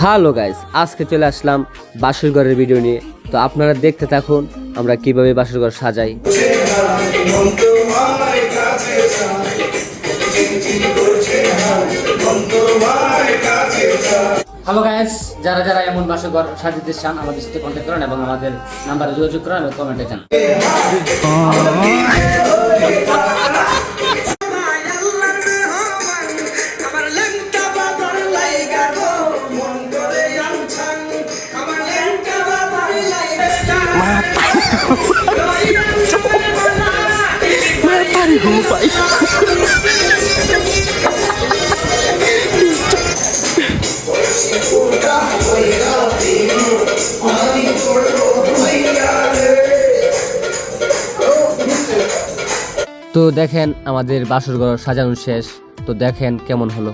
Hello guys, আজকে চলে আসলাম বাসর ঘরের ভিডিও নিয়ে। তো আপনারা দেখতে থাকুন আমরা কিভাবে বাসর ঘর সাজাই। হ্যালো গাইস, যারা যারা এমন বাসর ঘর সাজাতে চান আমাদের সাথে কন্ট্যাক্ট করুন এবং আমাদের নাম্বারে যোগাযোগ করুন এবং কমেন্টে জানান। তো দেখেন আমাদের বাসর ঘর সাজানো শেষ। তো দেখেন কেমন হলো।